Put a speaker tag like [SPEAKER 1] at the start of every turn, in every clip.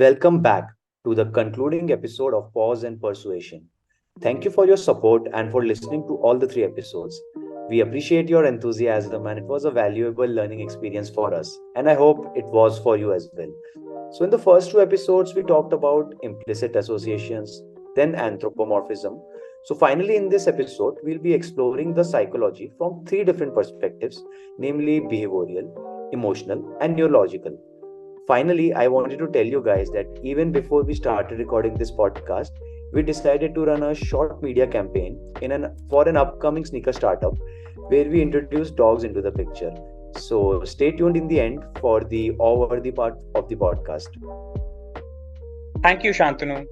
[SPEAKER 1] Welcome back to the concluding episode of Pause and Persuasion. Thank you for your support and for listening to all the three episodes. We appreciate your enthusiasm and it was a valuable learning experience for us, and I hope it was for you as well. So, in the first two episodes, we talked about implicit associations, then anthropomorphism. So, finally, in this episode, we'll be exploring the psychology from three different perspectives, namely behavioral, emotional, and neurological. Finally, I wanted to tell you guys that even before we started recording this podcast, we decided to run a short media campaign for an upcoming sneaker startup where we introduce dogs into the picture. So stay tuned in the end for the all-worthy part of the podcast.
[SPEAKER 2] Thank you, Shantanu.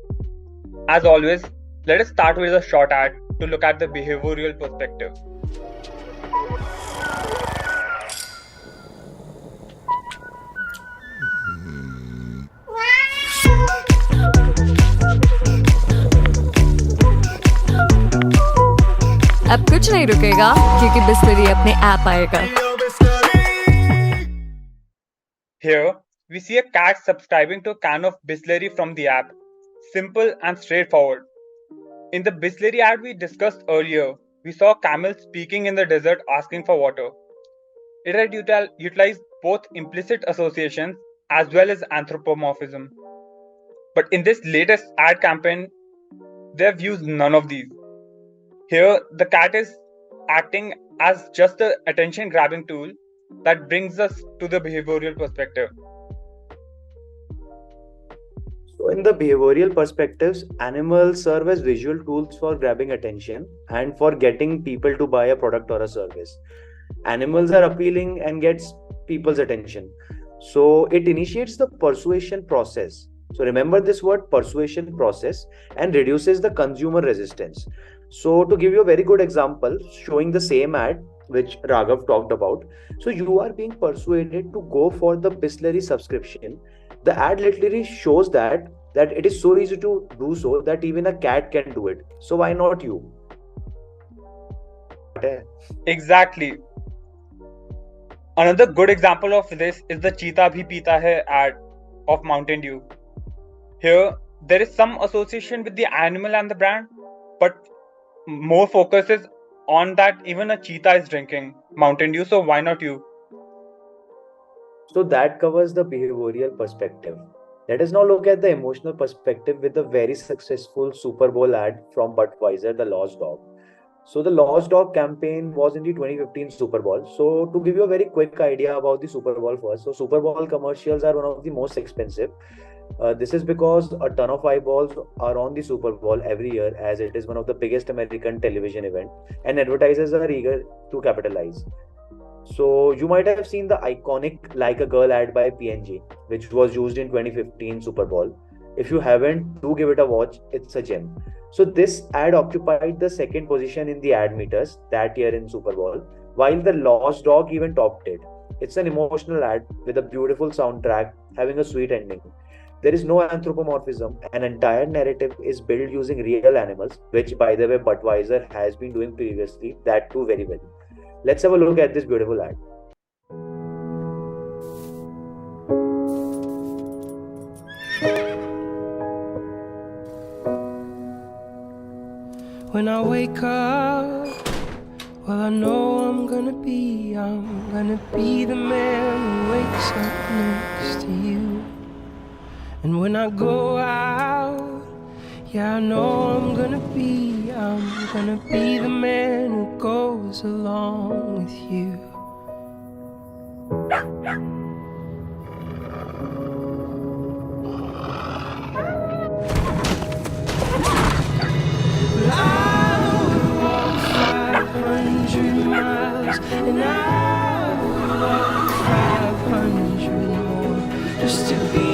[SPEAKER 2] As always, let us start with a short ad to look at the behavioral perspective.
[SPEAKER 3] अब कुछ नहीं रुकेगा क्योंकि बिस्लरी अपने app आएगा.
[SPEAKER 2] Here, we see a cat subscribing to a can of Bisleri from the app. Simple and straightforward. In the Bisleri ad we discussed earlier, we saw camels speaking in the desert asking for water. It had utilized both implicit associations as well as anthropomorphism. But in this latest ad campaign, they have used none of these. Here, the cat is acting as just the attention-grabbing tool that brings us to the behavioral perspective.
[SPEAKER 1] So, in the behavioral perspectives, animals serve as visual tools for grabbing attention and for getting people to buy a product or a service. Animals are appealing and gets people's attention. So, it initiates the persuasion process. So, remember this word persuasion process and reduces the consumer resistance. So, to give you a very good example, showing the same ad which Raghav talked about. So, you are being persuaded to go for the Bisleri subscription. The ad literally shows that it is so easy to do so that even a cat can do it. So, why not you?
[SPEAKER 2] Exactly. Another good example of this is the Cheetah Bhi Peeta Hai ad of Mountain Dew. Here, there is some association with the animal and the brand, but more focus is on that even a cheetah is drinking Mountain Dew, so why not you?
[SPEAKER 1] So that covers the behavioral perspective. Let us now look at the emotional perspective with the very successful Super Bowl ad from Budweiser, The Lost Dog. So the Lost Dog campaign was in the 2015 Super Bowl. So to give you a very quick idea about the Super Bowl first, so Super Bowl commercials are one of the most expensive. This is because a ton of eyeballs are on the Super Bowl every year, as it is one of the biggest American television event, and advertisers are eager to capitalize. So you might have seen the iconic "Like a Girl" ad by P&G, which was used in 2015 Super Bowl. If you haven't, do give it a watch. It's a gem. So this ad occupied the second position in the ad meters that year in Super Bowl, while the Lost Dog even topped it. It's an emotional ad with a beautiful soundtrack having a sweet ending. There is no anthropomorphism. An entire narrative is built using real animals, which, by the way, Budweiser has been doing previously, that too very well. Let's have a look at this beautiful ad.
[SPEAKER 4] When I wake up, well, I know I'm gonna be the man who wakes up next to you. And when I go out, yeah, I know I'm gonna be the man who goes along with you. I would walk 500 miles, and I would walk 500 more just to be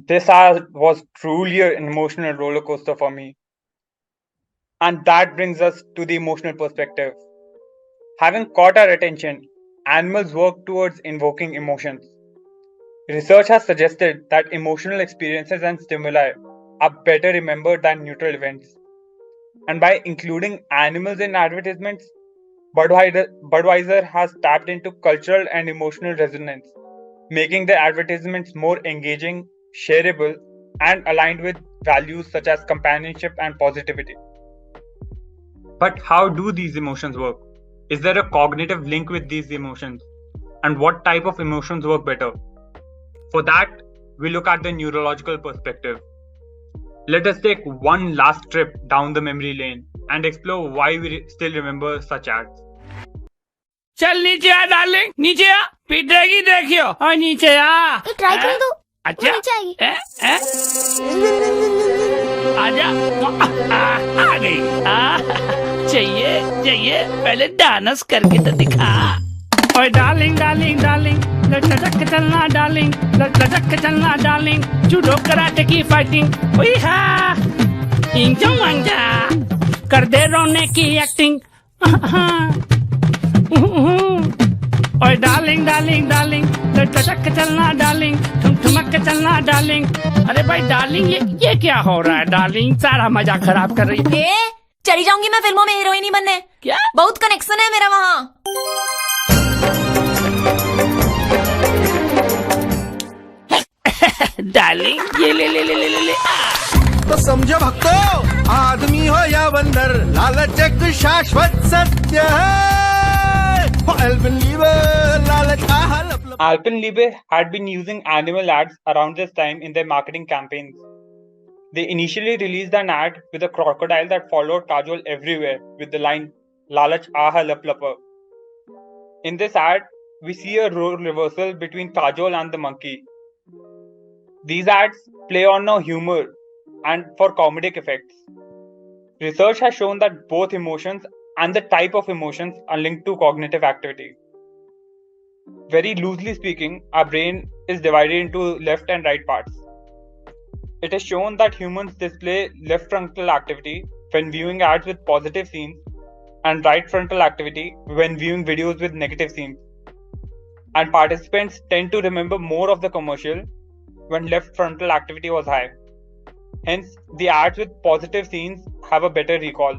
[SPEAKER 2] This ad was truly an emotional roller coaster for me. And that brings us to the emotional perspective. Having caught our attention, animals work towards invoking emotions. Research has suggested that emotional experiences and stimuli are better remembered than neutral events. And by including animals in advertisements, Budweiser has tapped into cultural and emotional resonance, making the advertisements more engaging, shareable, and aligned with values such as companionship and positivity. But how do these emotions work? Is there a cognitive link with these emotions? And what type of emotions work better? For that, we look at the neurological perspective. Let us take one last trip down the memory lane and explore why we still remember such ads.
[SPEAKER 4] चल नीचे आ darling, नीचे आ, पिटेगी देखियो। और नीचे आ।
[SPEAKER 5] Try कर दो।
[SPEAKER 4] अच्छा
[SPEAKER 5] नीचे आएगी।
[SPEAKER 4] आजा। आ गई। चाहिए पहले डांस करके तो दिखा। ओए डार्लिंग डार्लिंग डार्लिंग, लटक चलना डार्लिंग, लटक चलना डार्लिंग, जूडो कराटे की फाइटिंग। ओए हाँ, इंजो मंजा, कर दे रोने की एक्टिंग। ओए डार्लिंग डार्लिंग डार्लिंग, लटक चलना डार्लिंग, ठुमक चलना डार्लिंग। अरे भाई डार्लिंग, ये क्या हो रहा है डार्लिंग? सारा मजा खराब कर रही है।
[SPEAKER 5] चली जाऊंगी मैं फिल्मों में हीरोइन ही बनने।
[SPEAKER 4] क्या?
[SPEAKER 5] बहुत कनेक्शन है मेरा वहाँ।
[SPEAKER 4] डार्लिंग ये ले।
[SPEAKER 6] तो समझो भक्तों, आदमी हो या बंदर, लालच एक शाश्वत सत्य है।
[SPEAKER 2] Alpenliebe had been using animal ads around this time in their marketing campaigns. They initially released an ad with a crocodile that followed Kajol everywhere with the line "Lalach aha lap lapper." In this ad, we see a role reversal between Kajol and the monkey. These ads play on a humor and for comedic effects. Research has shown that both emotions and the type of emotions are linked to cognitive activity. Very loosely speaking, our brain is divided into left and right parts. It is shown that humans display left frontal activity when viewing ads with positive scenes and right frontal activity when viewing videos with negative scenes. And participants tend to remember more of the commercial when left frontal activity was high. Hence, the ads with positive scenes have a better recall.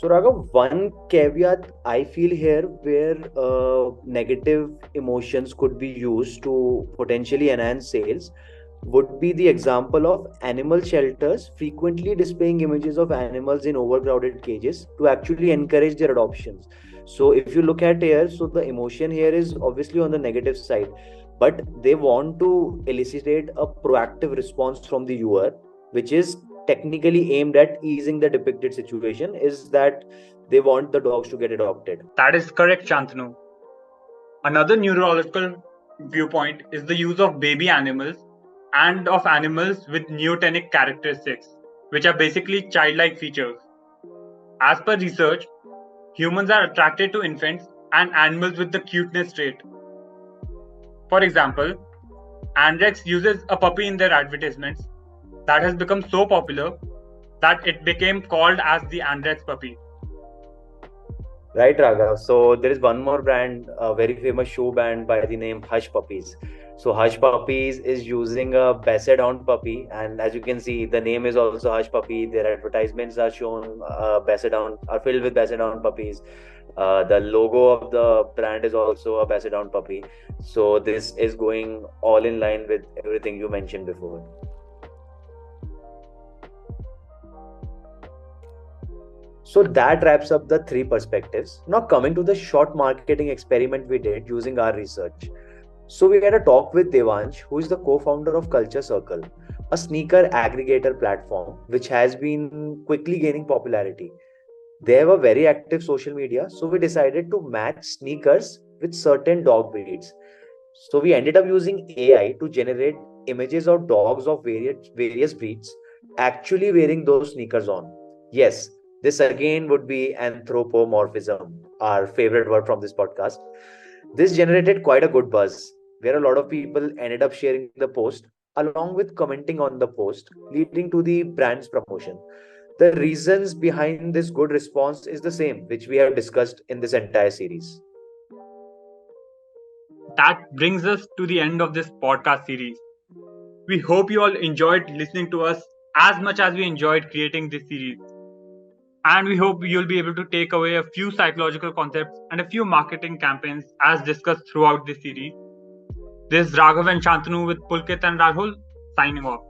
[SPEAKER 1] So Raghav, one caveat I feel here where negative emotions could be used to potentially enhance sales would be the example of animal shelters frequently displaying images of animals in overcrowded cages to actually encourage their adoptions. So if you look at here, so the emotion here is obviously on the negative side, but they want to elicit a proactive response from the viewer, which is technically aimed at easing the depicted situation, is that they want the dogs to get adopted.
[SPEAKER 2] That is correct, Shantanu. Another neurological viewpoint is the use of baby animals and of animals with neotenic characteristics, which are basically childlike features. As per research, humans are attracted to infants and animals with the cuteness trait. For example, Andrex uses a puppy in their advertisements that has become so popular that it became called as the Andrex puppy.
[SPEAKER 1] Right, Raghav. So there is one more brand, a very famous shoe brand by the name Hush Puppies. So Hush Puppies is using a Basset Hound puppy, and as you can see, the name is also Hush Puppy. Their advertisements are shown Basset Hound, are filled with Basset Hound puppies. The logo of the brand is also a Basset Hound puppy. So this is going all in line with everything you mentioned before. So that wraps up the three perspectives. Now coming to the short marketing experiment we did using our research. So we had a talk with Devansh, who is the co-founder of Culture Circle, a sneaker aggregator platform which has been quickly gaining popularity. They have a very active social media, so we decided to match sneakers with certain dog breeds. So we ended up using AI to generate images of dogs of various breeds actually wearing those sneakers on. Yes, this again would be anthropomorphism, our favorite word from this podcast. This generated quite a good buzz, where a lot of people ended up sharing the post along with commenting on the post, leading to the brand's promotion. The reasons behind this good response is the same, which we have discussed in this entire series.
[SPEAKER 2] That brings us to the end of this podcast series. We hope you all enjoyed listening to us as much as we enjoyed creating this series. And we hope you'll be able to take away a few psychological concepts and a few marketing campaigns as discussed throughout this series. This is Raghav and Shantanu with Pulkit and Rahul signing off.